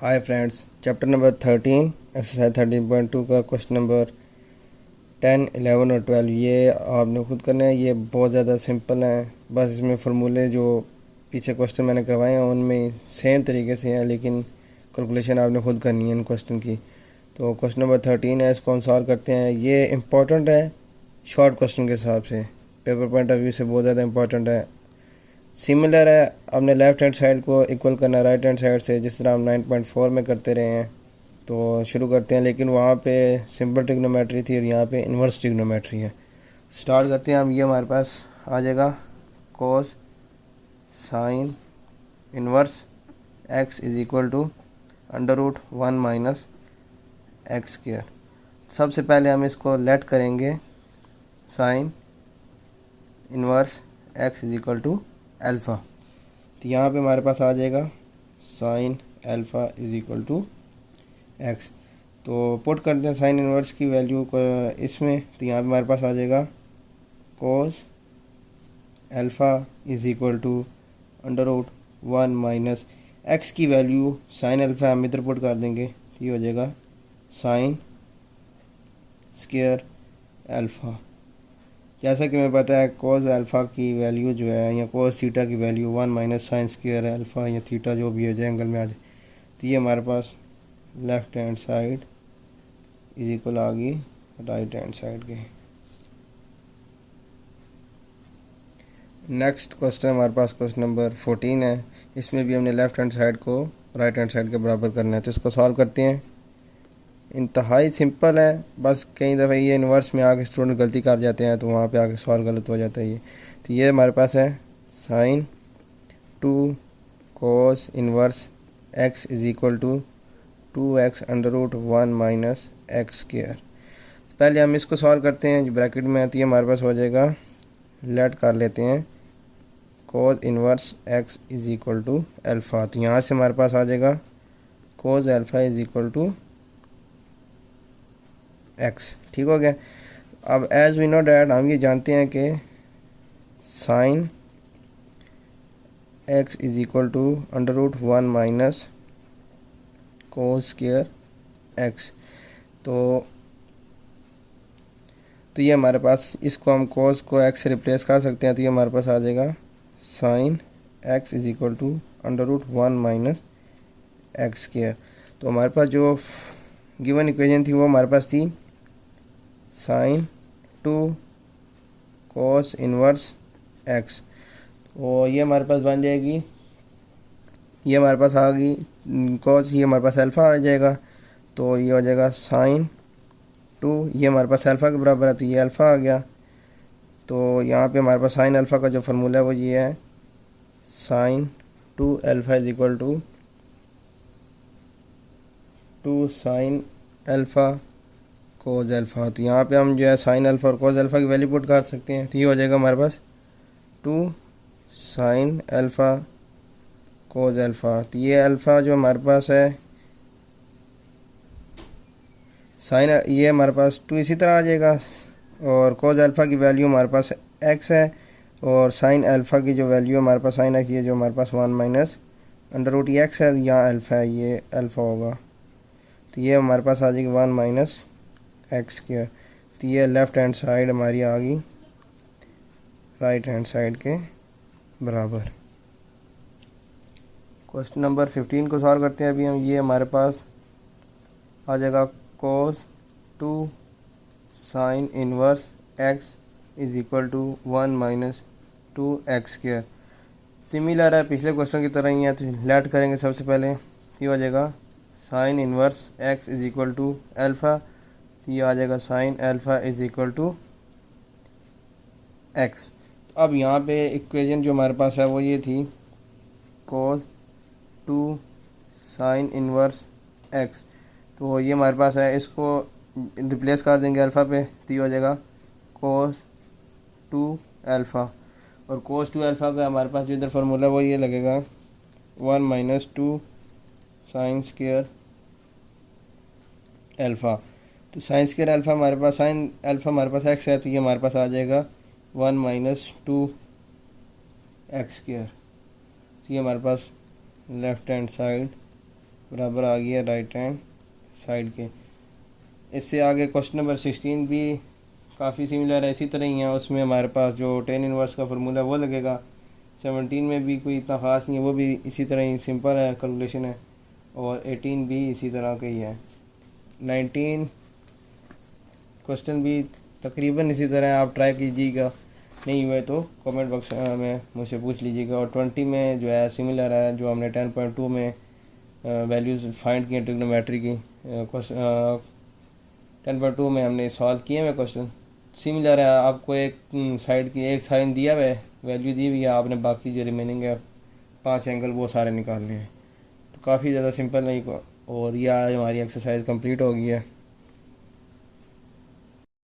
Hi friends, chapter number 13 exercise 13.2 का question number 10, 11 और 12 ये आपने खुद करना है। ये बहुत ज़्यादा सिंपल है। बस इसमें फार्मूले जो पीछे क्वेश्चन मैंने करवाए हैं उनमें सेम तरीके से हैं, लेकिन कैलकुलेशन आपने खुद करनी है इन क्वेश्चन की। तो क्वेश्चन नंबर 13 है, इसको हम सॉल्व करते हैं। ये इम्पॉर्टेंट है शॉर्ट क्वेश्चन के हिसाब से, पेपर पॉइंट ऑफ व्यू से बहुत ज़्यादा इंपॉर्टेंट है। सिमिलर है, आपने लेफ़्ट हैंड साइड को इक्वल करना है राइट हैंड साइड से, जिस तरह हम 9.4 में करते रहे हैं। तो शुरू करते हैं, लेकिन वहाँ पे सिंपल ट्रिग्नोमेट्री थी और यहाँ पे इन्वर्स ट्रिग्नोमेट्री है। स्टार्ट करते हैं हम। ये हमारे पास आ जाएगा cos sine inverse x is equal to √1 minus x square. सबसे पहले हम इसको लेट करेंगे sine inverse x is equal to alpha. तो यहाँ पे हमारे पास आ जाएगा sine alpha is equal to x. तो पुट करते हैं साइन इन्वर्स की वैल्यू को इसमें। तो यहाँ पे हमारे पास आ जाएगा cos alpha is equal to √1 minus x की वैल्यू साइन अल्फ़ा हम इधर पुट कर देंगे। तो ये हो जाएगा साइन स्क्वायर अल्फ़ा। जैसा कि हमें पता है कोस अल्फ़ा की वैल्यू जो है या कोस थीटा की value 1 minus sine square alpha या थीटा जो भी हो जाए एंगल में आ जाए। तो ये हमारे पास left hand side is equal आ गई राइट हैंड साइड के। नेक्स्ट क्वेश्चन हमारे पास क्वेश्चन नंबर 14 है। इसमें भी हमने लेफ़्ट हैंड साइड को राइट हैंड साइड के बराबर करना है। तो इसको सॉल्व करते हैं। इंतहाई सिंपल है, बस कई दफ़ा ये इन्वर्स में आके स्टूडेंट गलती कर जाते हैं तो वहाँ पे आके सवाल गलत हो जाता है ये। तो ये हमारे पास है sine 2 cos inverse x is equal to 2x √1 minus x square. पहले हम इसको सॉल्व करते हैं जो ब्रैकेट में आती है हमारे पास हो जाएगा, लेट कर लेते हैं cos inverse x is equal to alpha. तो यहाँ से हमारे पास आ जाएगा cos alpha is equal to x. ठीक हो गया। अब एज वी नो डैट हम ये जानते हैं कि sine x is equal to √1 minus cos square x. तो ये हमारे पास, इसको हम कोस को एक्स से रिप्लेस कर सकते हैं। तो ये हमारे पास आ जाएगा sine x is equal to √1 minus x square. तो हमारे पास जो गिवन इक्वेशन थी वो हमारे पास थी साइन 2 कोस इन्वर्स एक्स। तो ये हमारे पास बन जाएगी, ये हमारे पास आ गई कोस, ये हमारे पास अल्फ़ा आ जाएगा। तो ये हो जाएगा साइन 2, ये हमारे पास अल्फ़ा के बराबर है तो ये अल्फ़ा आ गया। तो यहाँ पे हमारे पास साइन अल्फ़ा का जो फार्मूला है वो ये है sine 2 alpha is equal to 2 sine alpha cos alpha. तो यहाँ पे हम जो है साइन अल्फ़ा और कोस अल्फ़ा की वैल्यू पुट कर सकते हैं। तो ये हो जाएगा हमारे पास 2 साइन अल्फ़ा कोस अल्फ़ा। तो ये अल्फ़ा जो हमारे पास है साइन, ये हमारे पास 2 इसी तरह आ जाएगा और कोस अल्फ़ा की वैल्यू हमारे पास एक्स है और साइन अल्फ़ा की जो वैल्यू हमारे पास साइन एक्स, ये जो हमारे पास 1 माइनस √x है, यहाँ अल्फ़ा है, ये अल्फ़ा होगा। तो ये हमारे पास आ जाएगी 1 माइनस एक्स स्क्वायर। तो ये लेफ़्ट हैंड साइड हमारी आ गई राइट हैंड साइड के बराबर। क्वेश्चन नंबर 15 को सॉल्व करते हैं अभी हम। ये हमारे पास आ जाएगा cos 2 sine inverse x is equal to 1 minus 2 x square. Similar है, पिछले क्वेश्चन की तरह ही है। तो लेट करेंगे सबसे पहले। ये हो जाएगा sine inverse x is equal to alpha. ये आ जाएगा sine alpha is equal to x. अब यहाँ पे इक्वेशन जो हमारे पास है वो ये थी कोस 2 साइन इन्वर्स एक्स। तो ये हमारे पास है, इसको रिप्लेस कर देंगे अल्फ़ा पे। तो ये हो जाएगा कोस 2 अल्फ़ा और कोस 2 अल्फ़ा का हमारे पास जो इधर फार्मूला वो ये लगेगा 1 माइनस 2 साइन स्क्वायर अल्फ़ा। तो साइन स्क्वायर अल्फ़ा हमारे पास, साइन अल्फ़ा हमारे पास एक्स है तो ये हमारे पास आ जाएगा 1 माइनस 2 एक्स स्क्वायर। तो ये हमारे पास लेफ़्ट हैंड साइड बराबर आ गया राइट हैंड साइड के। इससे आगे क्वेश्चन नंबर 16 भी काफ़ी सिमिलर है, इसी तरह ही है। उसमें हमारे पास जो टेन इनवर्स का फार्मूला है वो लगेगा। 17 में भी कोई इतना ख़ास नहीं है, वो भी इसी तरह ही सिंपल है, कैलकुलेशन है। और 18 भी इसी तरह का ही है। 19 क्वेश्चन भी तकरीबन इसी तरह है, आप ट्राई कीजिएगा, नहीं हुए तो कमेंट बॉक्स में मुझसे पूछ लीजिएगा। और 20 में जो है सिमिलर है, जो हमने 10.2 में वैल्यूज़ फाइंड किए ट्रिग्नोमेट्री की। 10.2 में हमने सॉल्व किए हुए क्वेश्चन सिमिलर है। आपको एक साइड की एक साइन दिया हुआ है, वैल्यू दी हुई है, आपने बाकी जो रिमेनिंग है 5 एंगल वो सारे निकालने हैं। तो काफ़ी ज़्यादा सिंपल नहीं। और ये आज हमारी एक्सरसाइज कंप्लीट हो गई है।